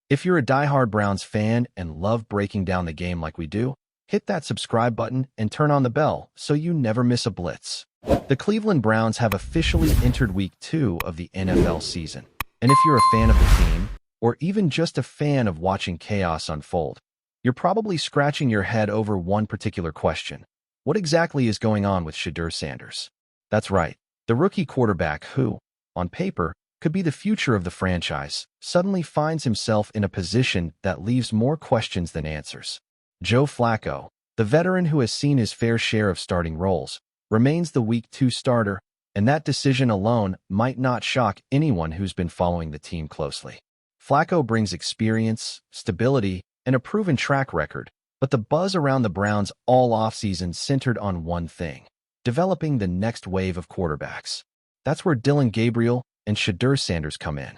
If you're a diehard Browns fan and love breaking down the game like we do, hit that subscribe button and turn on the bell so you never miss a blitz. The Cleveland Browns have officially entered Week 2 of the NFL season. And if you're a fan of the team, or even just a fan of watching chaos unfold, you're probably scratching your head over one particular question. What exactly is going on with SHEDEUR Sanders? That's right, the rookie quarterback who, on paper, could be the future of the franchise, suddenly finds himself in a position that leaves more questions than answers. Joe Flacco, the veteran who has seen his fair share of starting roles, remains the Week 2 starter, and that decision alone might not shock anyone who's been following the team closely. Flacco brings experience, stability, and a proven track record, but the buzz around the Browns all offseason centered on one thing: developing the next wave of quarterbacks. That's where Dillon Gabriel and SHEDEUR Sanders come in.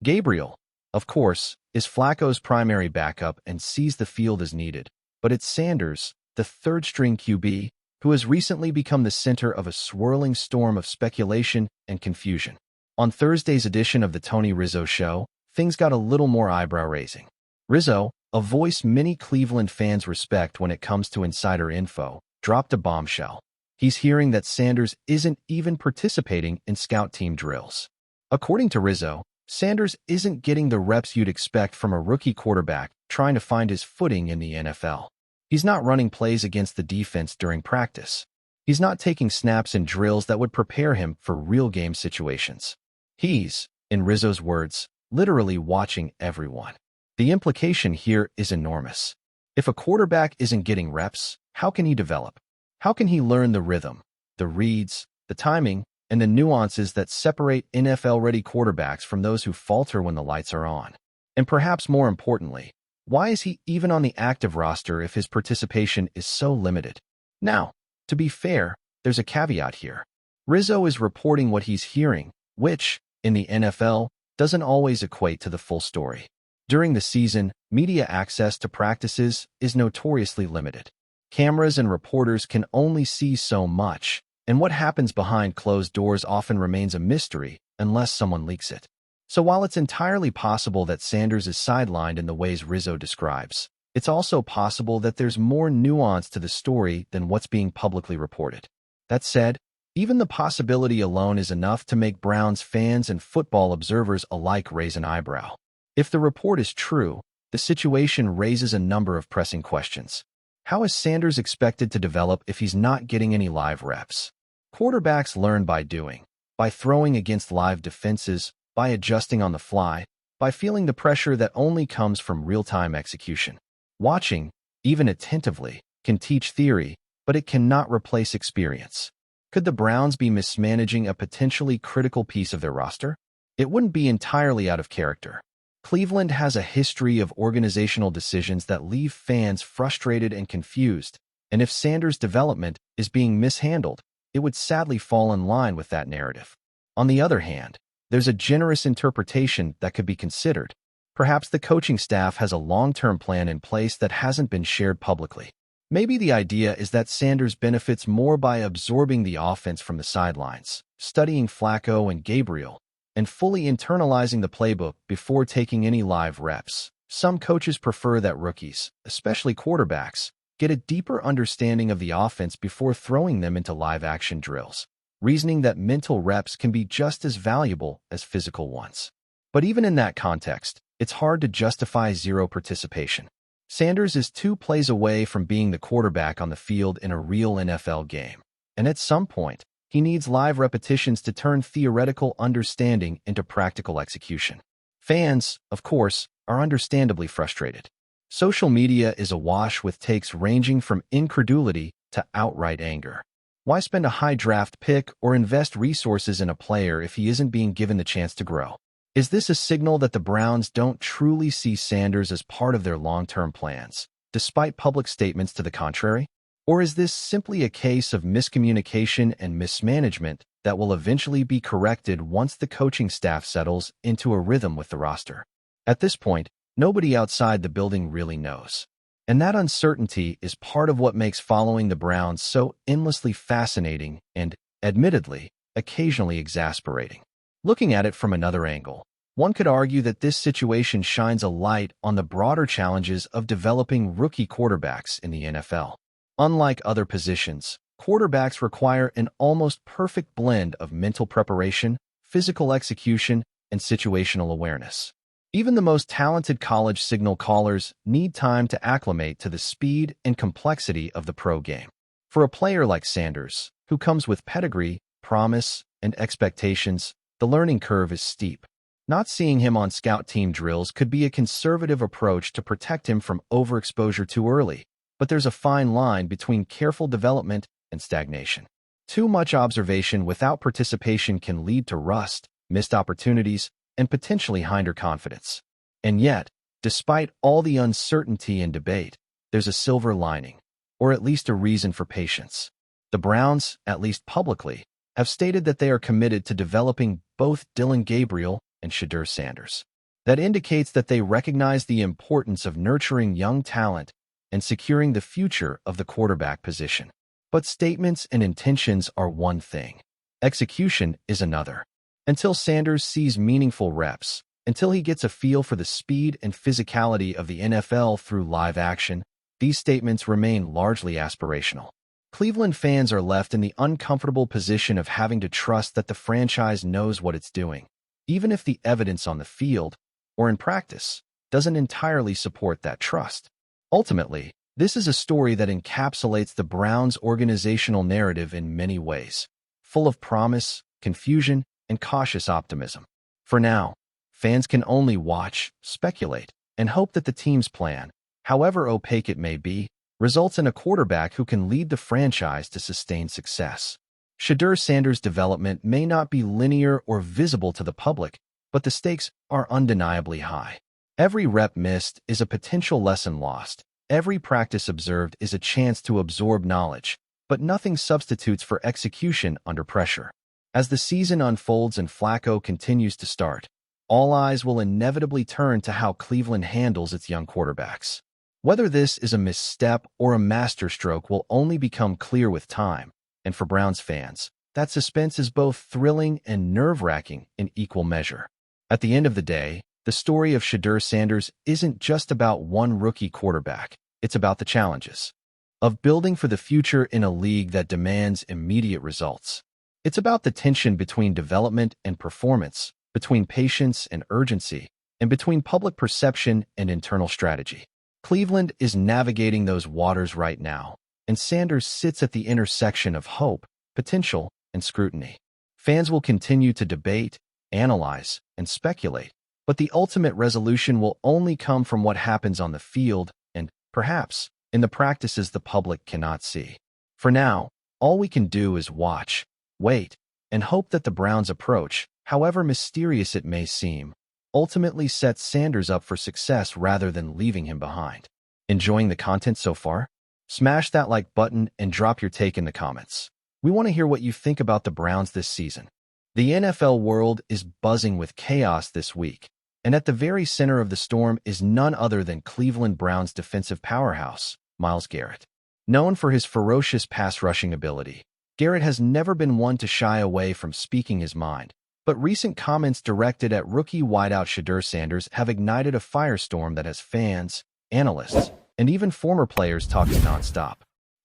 Gabriel, of course, is Flacco's primary backup and sees the field as needed, but it's Sanders, the third-string QB, who has recently become the center of a swirling storm of speculation and confusion. On Thursday's edition of the Tony Rizzo Show, things got a little more eyebrow-raising. Rizzo, a voice many Cleveland fans respect when it comes to insider info, dropped a bombshell. He's hearing that Sanders isn't even participating in scout team drills. According to Rizzo, Sanders isn't getting the reps you'd expect from a rookie quarterback trying to find his footing in the NFL. He's not running plays against the defense during practice. He's not taking snaps in drills that would prepare him for real game situations. He's, in Rizzo's words, literally watching everyone. The implication here is enormous. If a quarterback isn't getting reps, how can he develop? How can he learn the rhythm, the reads, the timing, and the nuances that separate NFL-ready quarterbacks from those who falter when the lights are on? And perhaps more importantly, why is he even on the active roster if his participation is so limited? Now, to be fair, there's a caveat here. Rizzo is reporting what he's hearing, which, in the NFL, doesn't always equate to the full story. During the season, media access to practices is notoriously limited. Cameras and reporters can only see so much, and what happens behind closed doors often remains a mystery unless someone leaks it. So while it's entirely possible that Sanders is sidelined in the ways Rizzo describes, it's also possible that there's more nuance to the story than what's being publicly reported. That said, even the possibility alone is enough to make Browns fans and football observers alike raise an eyebrow. If the report is true, the situation raises a number of pressing questions. How is Sanders expected to develop if he's not getting any live reps? Quarterbacks learn by doing, by throwing against live defenses, by adjusting on the fly, by feeling the pressure that only comes from real-time execution. Watching, even attentively, can teach theory, but it cannot replace experience. Could the Browns be mismanaging a potentially critical piece of their roster? It wouldn't be entirely out of character. Cleveland has a history of organizational decisions that leave fans frustrated and confused, and if Sanders' development is being mishandled, it would sadly fall in line with that narrative. On the other hand, there's a generous interpretation that could be considered. Perhaps the coaching staff has a long-term plan in place that hasn't been shared publicly. Maybe the idea is that Sanders benefits more by absorbing the offense from the sidelines, studying Flacco and Gabriel, and fully internalizing the playbook before taking any live reps. Some coaches prefer that rookies, especially quarterbacks, get a deeper understanding of the offense before throwing them into live-action drills, reasoning that mental reps can be just as valuable as physical ones. But even in that context, it's hard to justify zero participation. Sanders is 2 plays away from being the quarterback on the field in a real NFL game, and at some point, he needs live repetitions to turn theoretical understanding into practical execution. Fans, of course, are understandably frustrated. Social media is awash with takes ranging from incredulity to outright anger. Why spend a high draft pick or invest resources in a player if he isn't being given the chance to grow? Is this a signal that the Browns don't truly see Sanders as part of their long-term plans, despite public statements to the contrary? Or is this simply a case of miscommunication and mismanagement that will eventually be corrected once the coaching staff settles into a rhythm with the roster? At this point, nobody outside the building really knows. And that uncertainty is part of what makes following the Browns so endlessly fascinating and, admittedly, occasionally exasperating. Looking at it from another angle, One could argue that this situation shines a light on the broader challenges of developing rookie quarterbacks in the NFL. Unlike other positions, quarterbacks require an almost perfect blend of mental preparation, physical execution, and situational awareness. Even the most talented college signal callers need time to acclimate to the speed and complexity of the pro game. For a player like Sanders, who comes with pedigree, promise, and expectations, the learning curve is steep. Not seeing him on scout team drills could be a conservative approach to protect him from overexposure too early, but there's a fine line between careful development and stagnation. Too much observation without participation can lead to rust, missed opportunities, and potentially hinder confidence. And yet, despite all the uncertainty and debate, there's a silver lining, or at least a reason for patience. The Browns, at least publicly, have stated that they are committed to developing both Dillon Gabriel and SHEDEUR Sanders. That indicates that they recognize the importance of nurturing young talent and securing the future of the quarterback position. But statements and intentions are one thing. Execution is another. Until Sanders sees meaningful reps, until he gets a feel for the speed and physicality of the NFL through live action, these statements remain largely aspirational. Cleveland fans are left in the uncomfortable position of having to trust that the franchise knows what it's doing, even if the evidence on the field, or in practice, doesn't entirely support that trust. Ultimately, this is a story that encapsulates the Browns' organizational narrative in many ways, full of promise, confusion, and cautious optimism. For now, fans can only watch, speculate, and hope that the team's plan, however opaque it may be, results in a quarterback who can lead the franchise to sustained success. SHEDEUR Sanders' development may not be linear or visible to the public, but the stakes are undeniably high. Every rep missed is a potential lesson lost. Every practice observed is a chance to absorb knowledge, but nothing substitutes for execution under pressure. As the season unfolds and Flacco continues to start, all eyes will inevitably turn to how Cleveland handles its young quarterbacks. Whether this is a misstep or a masterstroke will only become clear with time, and for Browns fans, that suspense is both thrilling and nerve-wracking in equal measure. At the end of the day, the story of SHEDEUR Sanders isn't just about one rookie quarterback, it's about the challenges of building for the future in a league that demands immediate results. It's about the tension between development and performance, between patience and urgency, and between public perception and internal strategy. Cleveland is navigating those waters right now, and Sanders sits at the intersection of hope, potential, and scrutiny. Fans will continue to debate, analyze, and speculate, but the ultimate resolution will only come from what happens on the field and, perhaps, in the practices the public cannot see. For now, all we can do is watch, wait, and hope that the Browns' approach, however mysterious it may seem, ultimately sets Sanders up for success rather than leaving him behind. Enjoying the content so far? Smash that like button and drop your take in the comments. We want to hear what you think about the Browns this season. The NFL world is buzzing with chaos this week, and at the very center of the storm is none other than Cleveland Browns defensive powerhouse, Myles Garrett. Known for his ferocious pass-rushing ability, Garrett has never been one to shy away from speaking his mind, but recent comments directed at rookie wideout SHEDEUR Sanders have ignited a firestorm that has fans, analysts, and even former players talking nonstop.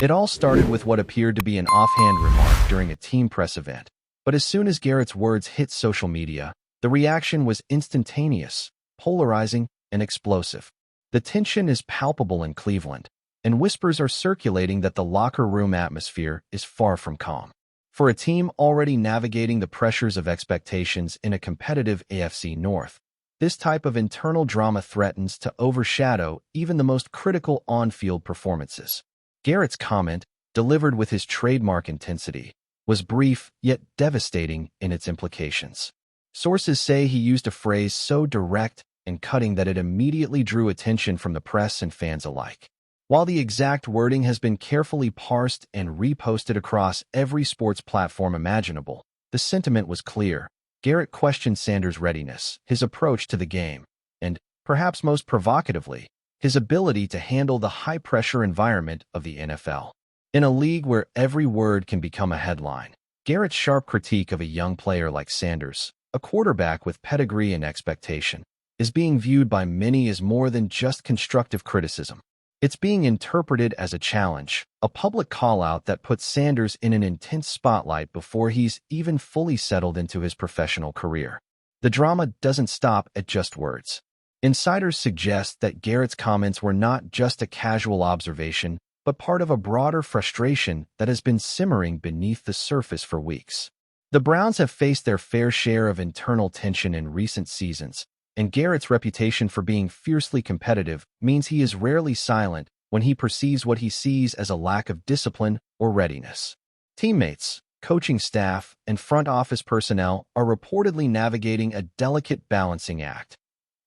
It all started with what appeared to be an offhand remark during a team press event, but as soon as Garrett's words hit social media, the reaction was instantaneous, polarizing, and explosive. The tension is palpable in Cleveland, and whispers are circulating that the locker room atmosphere is far from calm. For a team already navigating the pressures of expectations in a competitive AFC North, this type of internal drama threatens to overshadow even the most critical on-field performances. Garrett's comment, delivered with his trademark intensity, was brief yet devastating in its implications. Sources say he used a phrase so direct and cutting that it immediately drew attention from the press and fans alike. While the exact wording has been carefully parsed and reposted across every sports platform imaginable, the sentiment was clear. Garrett questioned Sanders' readiness, his approach to the game, and, perhaps most provocatively, his ability to handle the high-pressure environment of the NFL. In a league where every word can become a headline, Garrett's sharp critique of a young player like Sanders a quarterback with pedigree and expectation, is being viewed by many as more than just constructive criticism. It's being interpreted as a challenge, a public call-out that puts Sanders in an intense spotlight before he's even fully settled into his professional career. The drama doesn't stop at just words. Insiders suggest that Garrett's comments were not just a casual observation, but part of a broader frustration that has been simmering beneath the surface for weeks. The Browns have faced their fair share of internal tension in recent seasons, and Garrett's reputation for being fiercely competitive means he is rarely silent when he perceives what he sees as a lack of discipline or readiness. Teammates, coaching staff, and front office personnel are reportedly navigating a delicate balancing act,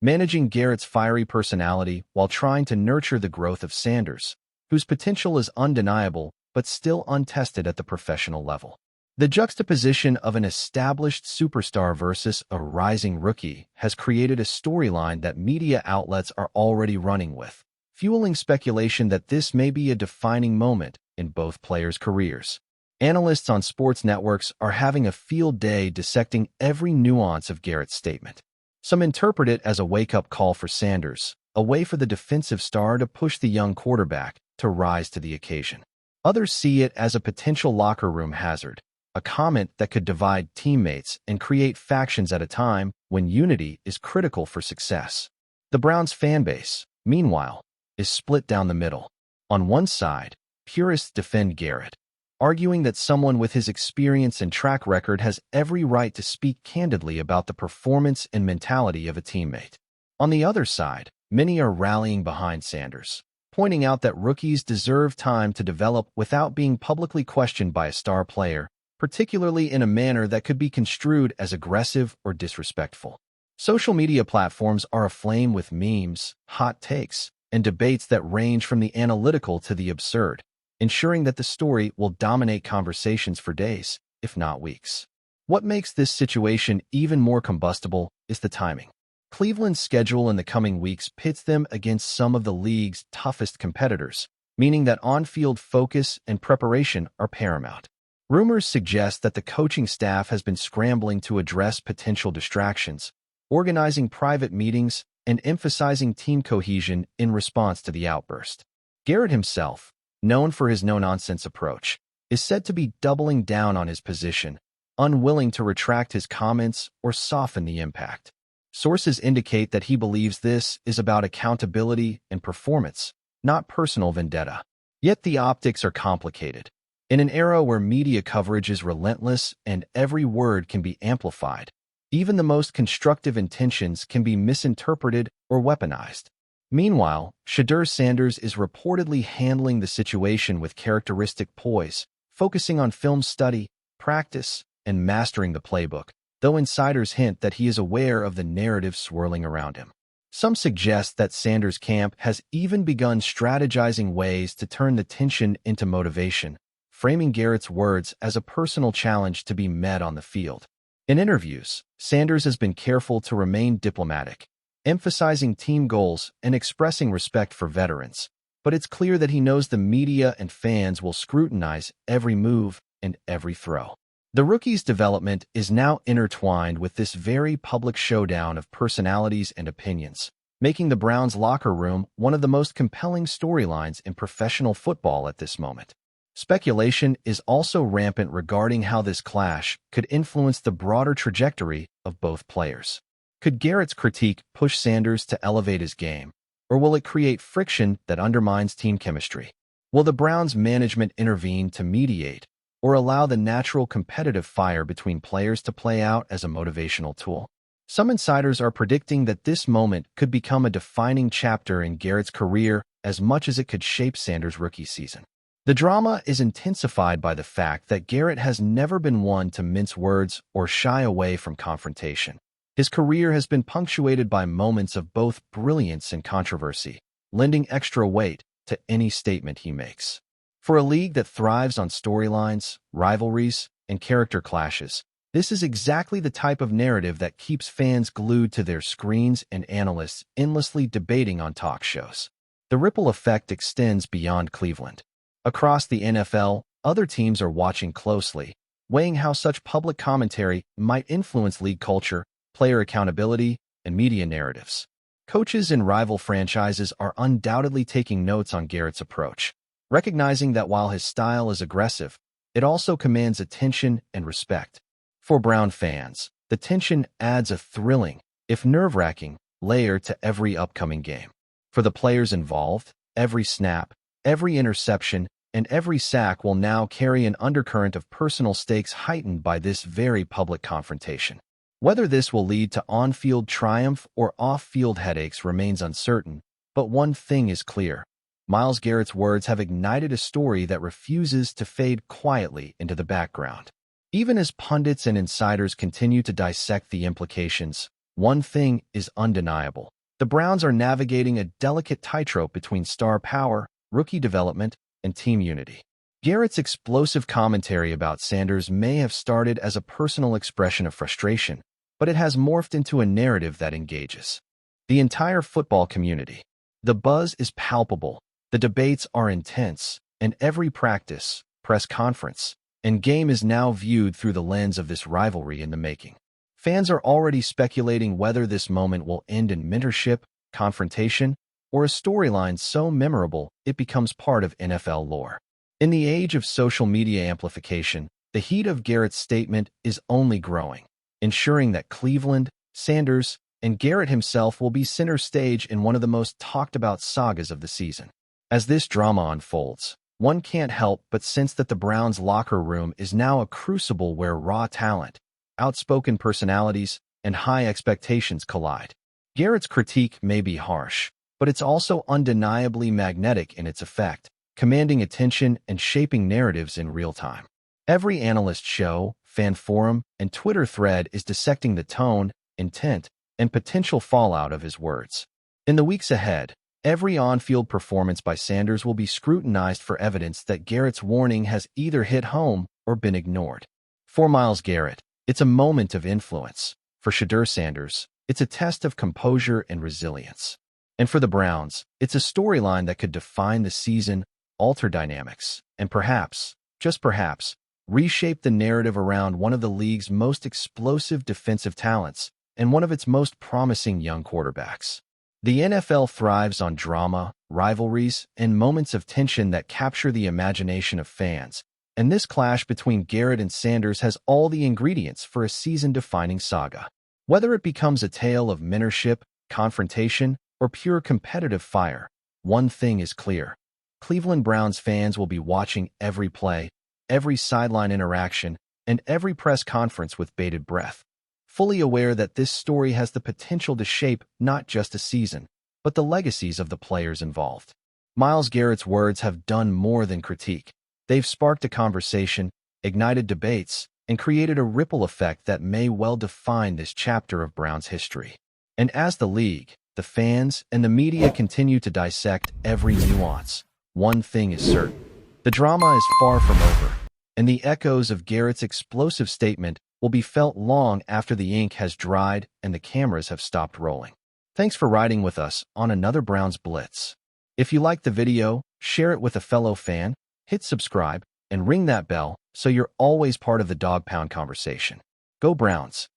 managing Garrett's fiery personality while trying to nurture the growth of Sanders, whose potential is undeniable but still untested at the professional level. The juxtaposition of an established superstar versus a rising rookie has created a storyline that media outlets are already running with, fueling speculation that this may be a defining moment in both players' careers. Analysts on sports networks are having a field day dissecting every nuance of Garrett's statement. Some interpret it as a wake-up call for Sanders, a way for the defensive star to push the young quarterback to rise to the occasion. Others see it as a potential locker room hazard, a comment that could divide teammates and create factions at a time when unity is critical for success. The Browns fan base, meanwhile, is split down the middle. On one side, purists defend Garrett, arguing that someone with his experience and track record has every right to speak candidly about the performance and mentality of a teammate. On the other side, many are rallying behind Sanders, pointing out that rookies deserve time to develop without being publicly questioned by a star player, particularly in a manner that could be construed as aggressive or disrespectful. Social media platforms are aflame with memes, hot takes, and debates that range from the analytical to the absurd, ensuring that the story will dominate conversations for days, if not weeks. What makes this situation even more combustible is the timing. Cleveland's schedule in the coming weeks pits them against some of the league's toughest competitors, meaning that on-field focus and preparation are paramount. Rumors suggest that the coaching staff has been scrambling to address potential distractions, organizing private meetings, and emphasizing team cohesion in response to the outburst. Garrett himself, known for his no-nonsense approach, is said to be doubling down on his position, unwilling to retract his comments or soften the impact. Sources indicate that he believes this is about accountability and performance, not personal vendetta. Yet the optics are complicated. In an era where media coverage is relentless and every word can be amplified, even the most constructive intentions can be misinterpreted or weaponized. Meanwhile, SHEDEUR Sanders is reportedly handling the situation with characteristic poise, focusing on film study, practice, and mastering the playbook, though insiders hint that he is aware of the narrative swirling around him. Some suggest that Sanders' camp has even begun strategizing ways to turn the tension into motivation, framing Garrett's words as a personal challenge to be met on the field. In interviews, Sanders has been careful to remain diplomatic, emphasizing team goals and expressing respect for veterans, but it's clear that he knows the media and fans will scrutinize every move and every throw. The rookie's development is now intertwined with this very public showdown of personalities and opinions, making the Browns' locker room one of the most compelling storylines in professional football at this moment. Speculation is also rampant regarding how this clash could influence the broader trajectory of both players. Could Garrett's critique push Sanders to elevate his game, or will it create friction that undermines team chemistry? Will the Browns' management intervene to mediate, or allow the natural competitive fire between players to play out as a motivational tool? Some insiders are predicting that this moment could become a defining chapter in Garrett's career as much as it could shape Sanders' rookie season. The drama is intensified by the fact that Garrett has never been one to mince words or shy away from confrontation. His career has been punctuated by moments of both brilliance and controversy, lending extra weight to any statement he makes. For a league that thrives on storylines, rivalries, and character clashes, this is exactly the type of narrative that keeps fans glued to their screens and analysts endlessly debating on talk shows. The ripple effect extends beyond Cleveland. Across the NFL, other teams are watching closely, weighing how such public commentary might influence league culture, player accountability, and media narratives. Coaches in rival franchises are undoubtedly taking notes on Garrett's approach, recognizing that while his style is aggressive, it also commands attention and respect. For Brown fans, the tension adds a thrilling, if nerve-wracking, layer to every upcoming game. For the players involved, every snap, every interception, and every sack will now carry an undercurrent of personal stakes heightened by this very public confrontation. Whether this will lead to on-field triumph or off-field headaches remains uncertain, but one thing is clear. Myles Garrett's words have ignited a story that refuses to fade quietly into the background. Even as pundits and insiders continue to dissect the implications, one thing is undeniable. The Browns are navigating a delicate tightrope between star power, rookie development, and team unity. Garrett's explosive commentary about Sanders may have started as a personal expression of frustration, but it has morphed into a narrative that engages the entire football community. The buzz is palpable, the debates are intense, and every practice, press conference, and game is now viewed through the lens of this rivalry in the making. Fans are already speculating whether this moment will end in mentorship, confrontation, or a storyline so memorable it becomes part of NFL lore. In the age of social media amplification, the heat of Garrett's statement is only growing, ensuring that Cleveland, Sanders, and Garrett himself will be center stage in one of the most talked-about sagas of the season. As this drama unfolds, one can't help but sense that the Browns' locker room is now a crucible where raw talent, outspoken personalities, and high expectations collide. Garrett's critique may be harsh, but it's also undeniably magnetic in its effect, commanding attention and shaping narratives in real time. Every analyst show, fan forum, and Twitter thread is dissecting the tone, intent, and potential fallout of his words. In the weeks ahead, every on-field performance by Sanders will be scrutinized for evidence that Garrett's warning has either hit home or been ignored. For Myles Garrett, it's a moment of influence. For SHEDEUR Sanders, it's a test of composure and resilience. And for the Browns, it's a storyline that could define the season, alter dynamics, and perhaps, just perhaps, reshape the narrative around one of the league's most explosive defensive talents and one of its most promising young quarterbacks. The NFL thrives on drama, rivalries, and moments of tension that capture the imagination of fans, and this clash between Garrett and Sanders has all the ingredients for a season-defining saga. Whether it becomes a tale of mentorship, confrontation, or pure competitive fire, one thing is clear. Cleveland Browns fans will be watching every play, every sideline interaction, and every press conference with bated breath, fully aware that this story has the potential to shape not just a season, but the legacies of the players involved. Myles Garrett's words have done more than critique. They've sparked a conversation, ignited debates, and created a ripple effect that may well define this chapter of Browns history. And as the league, the fans, and the media continue to dissect every nuance, one thing is certain. The drama is far from over, and the echoes of Garrett's explosive statement will be felt long after the ink has dried and the cameras have stopped rolling. Thanks for riding with us on another Browns Blitz. If you liked the video, share it with a fellow fan, hit subscribe, and ring that bell so you're always part of the Dawg Pound conversation. Go Browns!